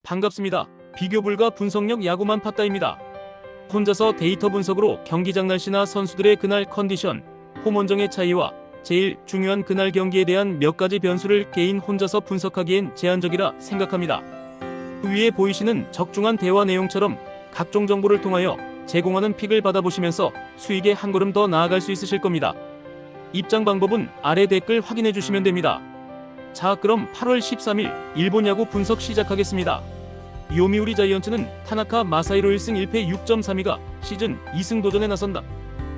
반갑습니다. 비교 불가 분석력 야구만 팠다입니다. 혼자서 데이터 분석으로 경기장 날씨나 선수들의 그날 컨디션, 홈 원정의 차이와 제일 중요한 그날 경기에 대한 몇 가지 변수를 개인 혼자서 분석하기엔 제한적이라 생각합니다. 위에 보이시는 적중한 대화 내용처럼 각종 정보를 통하여 제공하는 픽을 받아보시면서 수익에 한 걸음 더 나아갈 수 있으실 겁니다. 입장 방법은 아래 댓글 확인해 주시면 됩니다. 자, 그럼 8월 13일 일본 야구 분석 시작하겠습니다. 요미우리 자이언츠는 타나카 마사히로 1승 1패 6.32가 시즌 2승 도전에 나선다.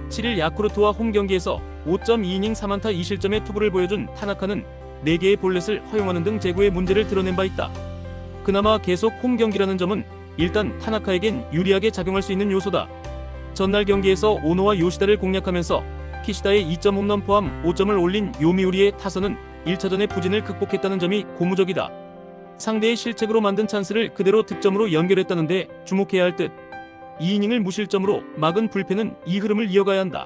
7일 야쿠르트와 홈 경기에서 5.2이닝 4안타 2실점의 투구를 보여준 타나카는 4개의 볼넷을 허용하는 등 제구의 문제를 드러낸 바 있다. 그나마 계속 홈 경기라는 점은 일단 타나카에겐 유리하게 작용할 수 있는 요소다. 전날 경기에서 오노와 요시다를 공략하면서 키시다의 2점 홈런 포함 5점을 올린 요미우리의 타선은 1차전의 부진을 극복했다는 점이 고무적이다. 상대의 실책으로 만든 찬스를 그대로 득점으로 연결했다는데 주목해야 할 듯. 2이닝을 무실점으로 막은 불펜은 이 흐름을 이어가야 한다.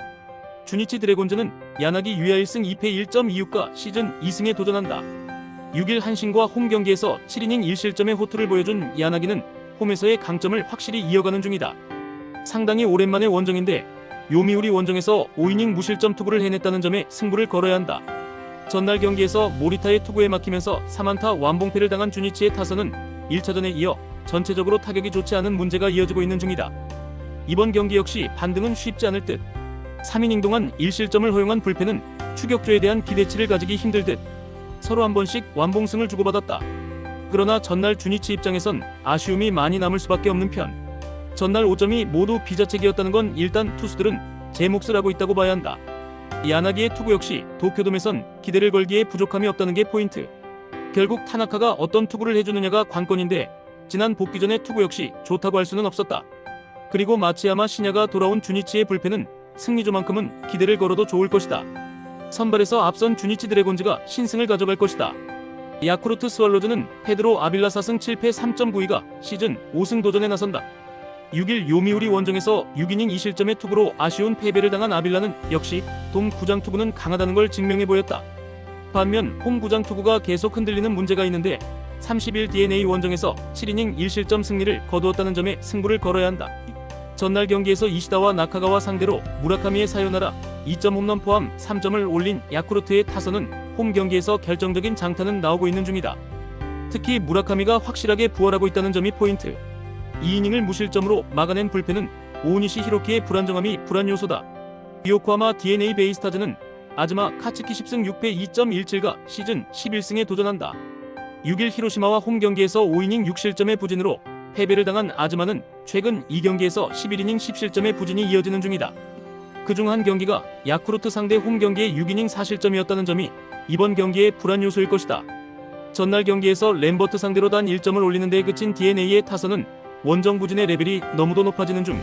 주니치 드래곤즈는 야나기 유야 1승 2패 1.26가 시즌 2승에 도전한다. 6일 한신과 홈 경기에서 7이닝 1실점의 호투를 보여준 야나기는 홈에서의 강점을 확실히 이어가는 중이다. 상당히 오랜만의 원정인데 요미우리 원정에서 5이닝 무실점 투구를 해냈다는 점에 승부를 걸어야 한다. 전날 경기에서 모리타의 투구에 막히면서 3안타 완봉패를 당한 주니치의 타선은 1차전에 이어 전체적으로 타격이 좋지 않은 문제가 이어지고 있는 중이다. 이번 경기 역시 반등은 쉽지 않을 듯. 3이닝 동안 1실점을 허용한 불펜은 추격조에 대한 기대치를 가지기 힘들 듯. 서로 한 번씩 완봉승을 주고받았다. 그러나 전날 주니치 입장에선 아쉬움이 많이 남을 수밖에 없는 편. 전날 5점이 모두 비자책이었다는 건 일단 투수들은 제 몫을 하고 있다고 봐야 한다. 야나기의 투구 역시 도쿄돔에선 기대를 걸기에 부족함이 없다는 게 포인트. 결국 타나카가 어떤 투구를 해주느냐가 관건인데 지난 복귀전의 투구 역시 좋다고 할 수는 없었다. 그리고 마츠야마 시냐가 돌아온 주니치의 불펜은 승리조만큼은 기대를 걸어도 좋을 것이다. 선발에서 앞선 주니치 드래곤즈가 신승을 가져갈 것이다. 야쿠르트 스왈로즈는 페드로 아빌라 4승 7패 3.92가 시즌 5승 도전에 나선다. 6일 요미우리 원정에서 6이닝 2실점의 투구로 아쉬운 패배를 당한 아빌라는 역시 돔 구장 투구는 강하다는 걸 증명해 보였다. 반면 홈 구장 투구가 계속 흔들리는 문제가 있는데 30일 DNA 원정에서 7이닝 1실점 승리를 거두었다는 점에 승부를 걸어야 한다. 전날 경기에서 이시다와 나카가와 상대로 무라카미의 사요나라 2점 홈런 포함 3점을 올린 야쿠르트의 타선은 홈 경기에서 결정적인 장타는 나오고 있는 중이다. 특히 무라카미가 확실하게 부활하고 있다는 점이 포인트. 2이닝을 무실점으로 막아낸 불펜은 오니시 히로키의 불안정함이 불안 요소다. 요코하마 DNA 베이스타즈는 아즈마 카츠키 10승 6패 2.17가 시즌 11승에 도전한다. 6일 히로시마와 홈 경기에서 5이닝 6실점의 부진으로 패배를 당한 아즈마는 최근 2경기에서 11이닝 10실점의 부진이 이어지는 중이다. 그중 한 경기가 야쿠르트 상대 홈 경기의 6이닝 4실점이었다는 점이 이번 경기의 불안 요소일 것이다. 전날 경기에서 램버트 상대로 단 1점을 올리는 데 그친 DNA의 타선은 원정 부진의 레벨이 너무도 높아지는 중.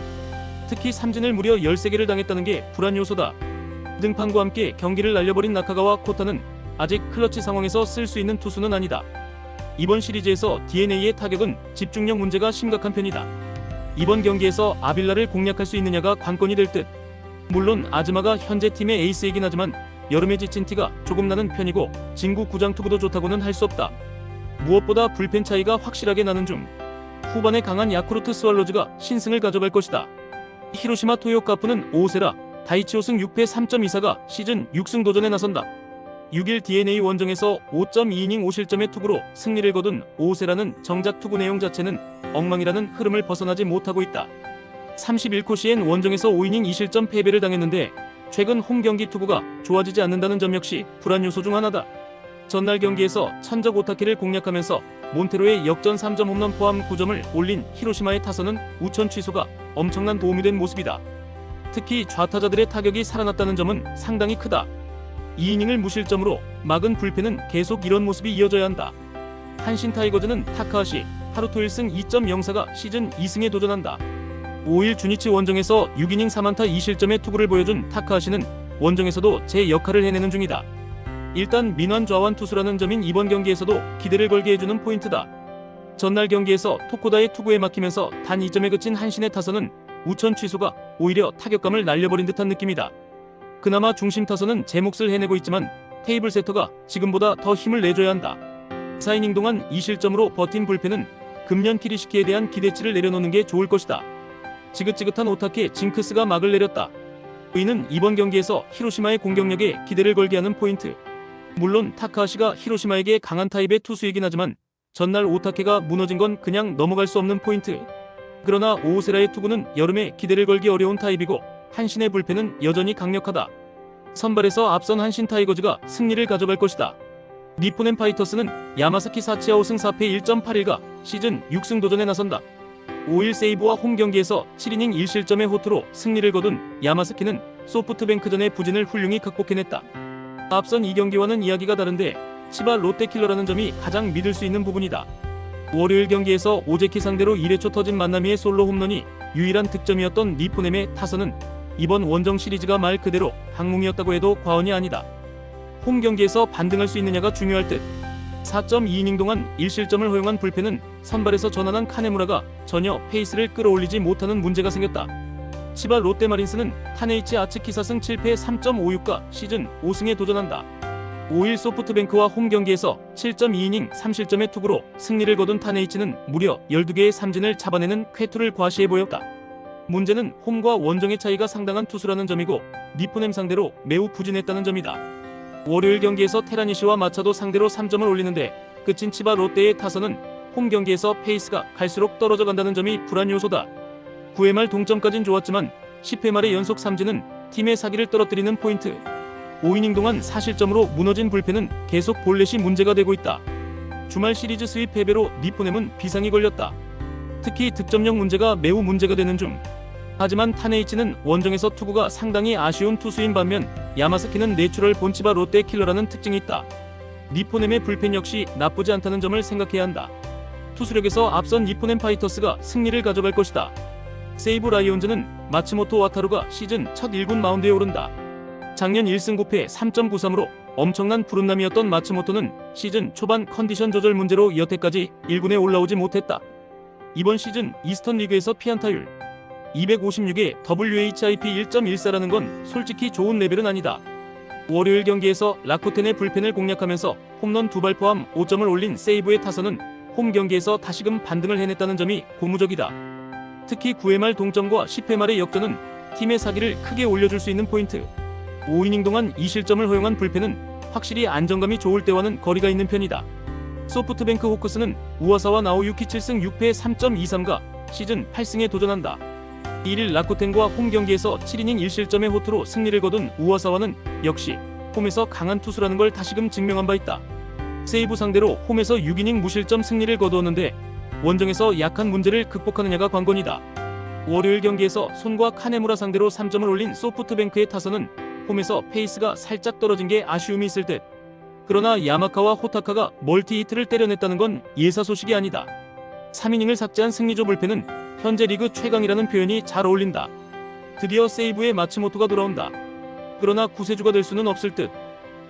특히 삼진을 무려 13개를 당했다는 게 불안 요소다. 등판과 함께 경기를 날려버린 나카가와 코타는 아직 클러치 상황에서 쓸 수 있는 투수는 아니다. 이번 시리즈에서 DNA의 타격은 집중력 문제가 심각한 편이다. 이번 경기에서 아빌라를 공략할 수 있느냐가 관건이 될 듯. 물론 아즈마가 현재 팀의 에이스이긴 하지만 여름에 지친 티가 조금 나는 편이고 진구 구장 투구도 좋다고는 할 수 없다. 무엇보다 불펜 차이가 확실하게 나는 중. 후반에 강한 야쿠르트 스왈로즈가 신승을 가져갈 것이다. 히로시마 토요카프는 오세라 다이치 5승 6패 3.24가 시즌 6승 도전에 나선다. 6일 DNA 원정에서 5.2이닝 5실점의 투구로 승리를 거둔 오세라는 정작 투구 내용 자체는 엉망이라는 흐름을 벗어나지 못하고 있다. 31코시엔 원정에서 5이닝 2실점 패배를 당했는데 최근 홈 경기 투구가 좋아지지 않는다는 점 역시 불안 요소 중 하나다. 전날 경기에서 천적 오타케를 공략하면서 몬테로의 역전 3점 홈런 포함 9점을 올린 히로시마의 타선은 우천 취소가 엄청난 도움이 된 모습이다. 특히 좌타자들의 타격이 살아났다는 점은 상당히 크다. 2이닝을 무실점으로 막은 불펜은 계속 이런 모습이 이어져야 한다. 한신 타이거즈는 타카하시 하루토 1승 2.04가 시즌 2승에 도전한다. 5일 주니치 원정에서 6이닝 3안타 2실점의 투구를 보여준 타카하시는 원정에서도 제 역할을 해내는 중이다. 일단 민환 좌완 투수라는 점인 이번 경기에서도 기대를 걸게 해주는 포인트다. 전날 경기에서 토코다의 투구에 막히면서 단 2점에 그친 한신의 타선은 우천 취소가 오히려 타격감을 날려버린 듯한 느낌이다. 그나마 중심 타선은 제 몫을 해내고 있지만 테이블 세터가 지금보다 더 힘을 내줘야 한다. 4이닝 동안 2실점으로 버틴 불펜은 금년 키리시키에 대한 기대치를 내려놓는 게 좋을 것이다. 지긋지긋한 오타케 징크스가 막을 내렸다. 이는 이번 경기에서 히로시마의 공격력에 기대를 걸게 하는 포인트. 물론 타카하시가 히로시마에게 강한 타입의 투수이긴 하지만 전날 오타케가 무너진 건 그냥 넘어갈 수 없는 포인트. 그러나 오오세라의 투구는 여름에 기대를 걸기 어려운 타입이고 한신의 불펜은 여전히 강력하다. 선발에서 앞선 한신 타이거즈가 승리를 가져갈 것이다. 니포넨 파이터스는 야마사키 사치야 5승 4패 1.81가 시즌 6승 도전에 나선다. 5일 세이브와 홈 경기에서 7이닝 1실점의 호투로 승리를 거둔 야마사키는 소프트뱅크전의 부진을 훌륭히 극복해냈다. 앞선 이 경기와는 이야기가 다른데 치바 롯데킬러라는 점이 가장 믿을 수 있는 부분이다. 월요일 경기에서 오제키 상대로 1회 초 터진 만나미의 솔로 홈런이 유일한 득점이었던 니포넴의 타선은 이번 원정 시리즈가 말 그대로 항몽이었다고 해도 과언이 아니다. 홈 경기에서 반등할 수 있느냐가 중요할 듯. 4.2이닝 동안 1실점을 허용한 불펜은 선발에서 전환한 카네무라가 전혀 페이스를 끌어올리지 못하는 문제가 생겼다. 치바 롯데마린스는 타네이치 아츠키 4승 7패 3.56가 시즌 5승에 도전한다. 5일 소프트뱅크와 홈 경기에서 7.2이닝 3실점의 투구로 승리를 거둔 타네이치는 무려 12개의 삼진을 잡아내는 쾌투를 과시해 보였다. 문제는 홈과 원정의 차이가 상당한 투수라는 점이고 니포넴 상대로 매우 부진했다는 점이다. 월요일 경기에서 테라니시와 마차도 상대로 3점을 올리는데 끝인 치바 롯데의 타선은 홈 경기에서 페이스가 갈수록 떨어져 간다는 점이 불안 요소다. 9회 말 동점까진 좋았지만 10회 말의 연속 삼진은 팀의 사기를 떨어뜨리는 포인트. 5이닝 동안 4실점으로 무너진 불펜은 계속 볼넷이 문제가 되고 있다. 주말 시리즈 수입 패배로 니포넴은 비상이 걸렸다. 특히 득점력 문제가 매우 문제가 되는 중. 하지만 타네이치는 원정에서 투구가 상당히 아쉬운 투수인 반면 야마사키는 내추럴 본치바 롯데 킬러라는 특징이 있다. 니포넴의 불펜 역시 나쁘지 않다는 점을 생각해야 한다. 투수력에서 앞선 니포넴 파이터스가 승리를 가져갈 것이다. 세이브 라이온즈는 마츠모토 와타루가 시즌 첫 1군 마운드에 오른다. 작년 1승 9패 3.93으로 엄청난 푸른남이었던 마츠모토는 시즌 초반 컨디션 조절 문제로 여태까지 1군에 올라오지 못했다. 이번 시즌 이스턴 리그에서 피안타율 256에 WHIP 1.14라는 건 솔직히 좋은 레벨은 아니다. 월요일 경기에서 라쿠텐의 불펜을 공략하면서 홈런 2발 포함 5점을 올린 세이브의 타선은 홈 경기에서 다시금 반등을 해냈다는 점이 고무적이다. 특히 9회 말 동점과 10회 말의 역전은 팀의 사기를 크게 올려줄 수 있는 포인트. 5이닝 동안 2실점을 허용한 불펜은 확실히 안정감이 좋을 때와는 거리가 있는 편이다. 소프트뱅크 호크스는 우와사와 나오유키 7승 6패 3.23가 시즌 8승에 도전한다. 1일 라쿠텐과 홈 경기에서 7이닝 1실점의 호투로 승리를 거둔 우와사와는 역시 홈에서 강한 투수라는 걸 다시금 증명한 바 있다. 세이브 상대로 홈에서 6이닝 무실점 승리를 거두었는데 원정에서 약한 문제를 극복하느냐가 관건이다. 월요일 경기에서 손과 카네무라 상대로 3점을 올린 소프트뱅크의 타선은 홈에서 페이스가 살짝 떨어진 게 아쉬움이 있을 듯. 그러나 야마카와 호타카가 멀티히트를 때려냈다는 건 예사 소식이 아니다. 3이닝을 삭제한 승리조 불펜은 현재 리그 최강이라는 표현이 잘 어울린다. 드디어 세이브의 마츠모토가 돌아온다. 그러나 구세주가 될 수는 없을 듯.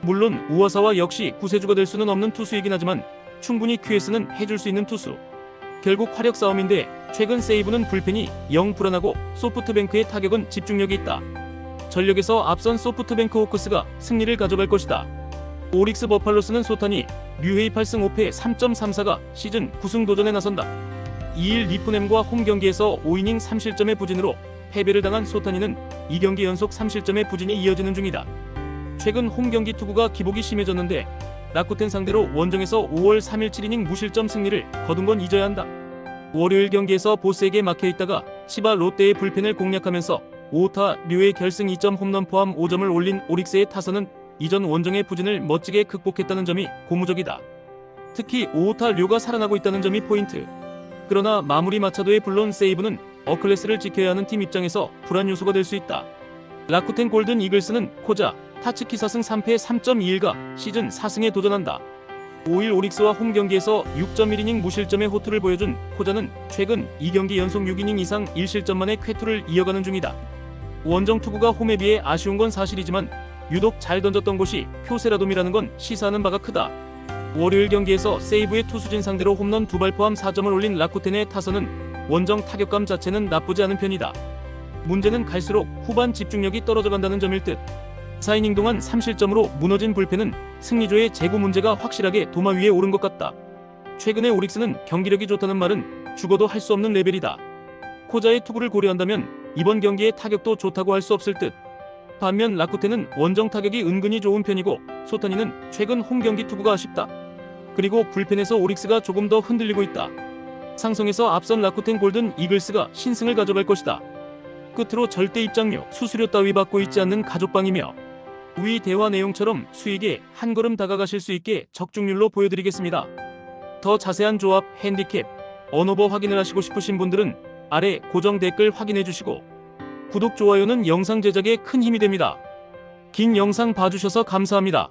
물론 우와사와 역시 구세주가 될 수는 없는 투수이긴 하지만 충분히 QS는 해줄 수 있는 투수. 결국 화력 싸움인데 최근 세이브는 불펜이 영 불안하고 소프트뱅크의 타격은 집중력이 있다. 전력에서 앞선 소프트뱅크 호크스가 승리를 가져갈 것이다. 오릭스 버팔로스는 소탄이 류헤이 8승 5패 3.34가 시즌 9승 도전에 나선다. 2일 니포넴과 홈 경기에서 5이닝 3실점의 부진으로 패배를 당한 소탄이는 2경기 연속 3실점의 부진이 이어지는 중이다. 최근 홈 경기 투구가 기복이 심해졌는데 라쿠텐 상대로 원정에서 5월 3일 7이닝 무실점 승리를 거둔 건 잊어야 한다. 월요일 경기에서 보스에게 막혀있다가 치바 롯데의 불펜을 공략하면서 5타 류의 결승 2점 홈런 포함 5점을 올린 오릭스의 타선은 이전 원정의 부진을 멋지게 극복했다는 점이 고무적이다. 특히 5타 류가 살아나고 있다는 점이 포인트. 그러나 마무리 마차도의 불론 세이브는 어클래스를 지켜야 하는 팀 입장에서 불안 요소가 될 수 있다. 라쿠텐 골든 이글스는 코자, 타츠키 4승 3패 3.21가 시즌 4승에 도전한다. 5일 오릭스와 홈 경기에서 6.1이닝 무실점의 호투를 보여준 코자는 최근 2경기 연속 6이닝 이상 1실점만의 쾌투를 이어가는 중이다. 원정 투구가 홈에 비해 아쉬운 건 사실이지만 유독 잘 던졌던 곳이 쿄세라돔이라는 건 시사하는 바가 크다. 월요일 경기에서 세이브의 투수진 상대로 홈런 2발 포함 4점을 올린 라쿠텐의 타선은 원정 타격감 자체는 나쁘지 않은 편이다. 문제는 갈수록 후반 집중력이 떨어져 간다는 점일 듯. 4이닝 동안 3실점으로 무너진 불펜은 승리조의 재구 문제가 확실하게 도마 위에 오른 것 같다. 최근에 오릭스는 경기력이 좋다는 말은 죽어도 할 수 없는 레벨이다. 코자의 투구를 고려한다면 이번 경기의 타격도 좋다고 할 수 없을 듯. 반면 라쿠텐은 원정 타격이 은근히 좋은 편이고 소타니는 최근 홈 경기 투구가 아쉽다. 그리고 불펜에서 오릭스가 조금 더 흔들리고 있다. 상성에서 앞선 라쿠텐 골든 이글스가 신승을 가져갈 것이다. 끝으로 절대 입장료, 수수료 따위 받고 있지 않는 가족방이며 위 대화 내용처럼 수익에 한 걸음 다가가실 수 있게 적중률로 보여드리겠습니다. 더 자세한 조합, 핸디캡, 언오버 확인을 하시고 싶으신 분들은 아래 고정 댓글 확인해 주시고 구독, 좋아요는 영상 제작에 큰 힘이 됩니다. 긴 영상 봐주셔서 감사합니다.